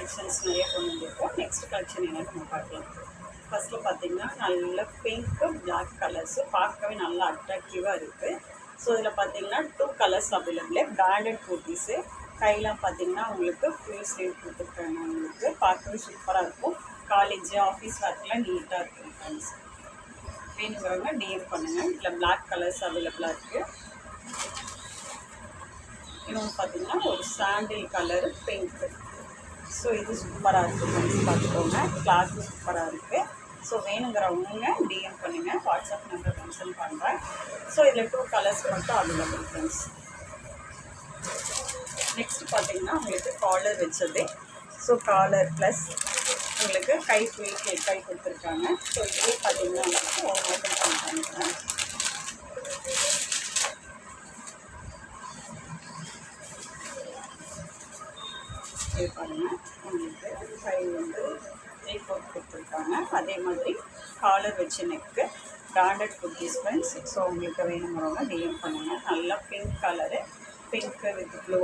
Collections நிறைய கொண்டு வந்திருக்கோம். நெக்ஸ்ட் கலெக்ஷன் என்னன்னு நம்ம பார்க்கலாம். ஃபஸ்ட்டில் பார்த்தீங்கன்னா நல்ல பிங்க்கு பிளாக் கலர்ஸு பார்க்கவே நல்லா அட்ராக்டிவாக இருக்குது. ஸோ இதில் பார்த்தீங்கன்னா 2 கலர்ஸ் அவைலபிள். பிராண்டட் குர்த்திஸு கையெல்லாம் பார்த்தீங்கன்னா உங்களுக்கு ஃபுல் ஸ்லீவ் கொடுத்துருக்காங்க. உங்களுக்கு பார்க்கவே சூப்பராக இருக்கும். காலேஜ் ஆஃபீஸ் ஒர்க்லாம் நீட்டாக இருக்கும் ஃப்ரெண்ட்ஸ். வேணுங்கிறவங்க டிஎம் பண்ணுங்கள். இதில் பிளாக் கலர்ஸ் அவைலபிளாக இருக்குது. இன்னொன்று பார்த்தீங்கன்னா ஒரு சாண்டில் கலரு பிங்க்கு. ஸோ இது சூப்பராக இருக்குது ஃப்ரெண்ட்ஸ், பார்த்துக்கோங்க. கிளாத்து சூப்பராக இருக்குது. ஸோ வேணுங்கிறவங்க டிஎம் பண்ணுங்கள். வாட்ஸ்அப் நம்பர் மென்ஷன் பண்ணுறேன். ஸோ இதில் 2 கலர்ஸ் மட்டும் அவைலபிள் ஃப்ரெண்ட்ஸ். நெக்ஸ்ட் பார்த்தீங்கன்னா உங்களுக்கு காலர் வச்சது. ஸோ காலர் ப்ளஸ் உங்களுக்கு கை ஃபுல் கை கொடுத்துருக்காங்க. ஸோ இதே பார்த்தீங்கன்னா உங்களுக்கு ஓப்பன் பண்ணிட்டாங்க. இது பாருங்கள், உங்களுக்கு கை வந்து 3/4 கொடுத்துருக்காங்க. அதே மாதிரி காலர் வச்சு neck branded kurtis friends. So உங்களுக்கு வேணுங்கிறவங்க டிஎம் பண்ணுங்கள். நல்லா pink colour, pink with blue.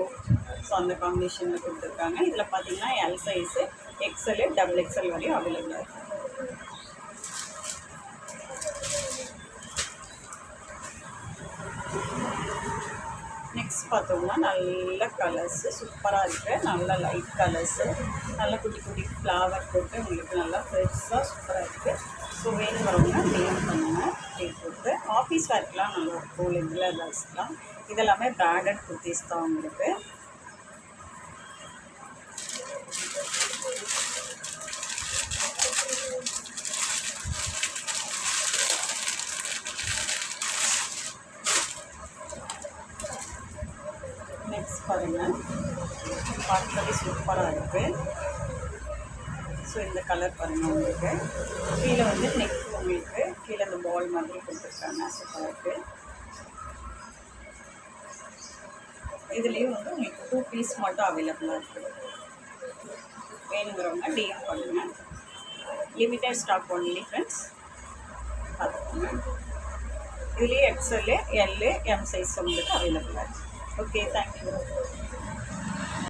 So அந்த காம்பினேஷனில் கொடுத்துருக்காங்க. இதில் பார்த்தீங்கன்னா எல் சைஸு, எக்ஸ்எல், XXL வரையும் அவைலபிளாக இருக்குது. நெக்ஸ்ட் பார்த்தோம்னா நல்ல கலர்ஸு சூப்பராக இருக்குது. நல்ல லைட் கலர்ஸு, நல்ல குட்டி குட்டி ஃப்ளவர் போட்டு உங்களுக்கு நல்லா ஃப்ரெஷ்ஷாக சூப்பராக இருக்குது. ஸோ வேணுங்கிறவங்க டிஎம் பண்ணுங்கள். போட்டு ஆஃபீஸ் ஒர்க்லாம் நல்லா இருக்கும். ரெகுலர் ட்ரெஸ்லாம் இதெல்லாமே பிராண்டட் குர்த்திஸ் தான் உங்களுக்கு. நெக்ஸ்ட் பாருங்கள், பார்க்கவே சூப்பராக இருக்குது. ஸோ இந்த கலர் பாருங்கள். உங்களுக்கு கீழே வந்து நெக் உங்களுக்கு கீழே இந்த பால் மாதிரி கொடுத்துருக்காங்க. சூப்பராக இருக்குது. இதுலேயும் வந்து உங்களுக்கு 2 பீஸ் மட்டும் அவைலபிளாக இருக்குது. வேணுங்கிறவங்க டிஎம் பண்ணுங்கள். லிமிட்டட் ஸ்டாக் ஒன்லி ஃப்ரெண்ட்ஸ், பார்த்துக்கோங்க. இதுலேயே XL, L, M சைஸ் உங்களுக்கு அவைலபிளாக இருக்குது. Okay, thank you.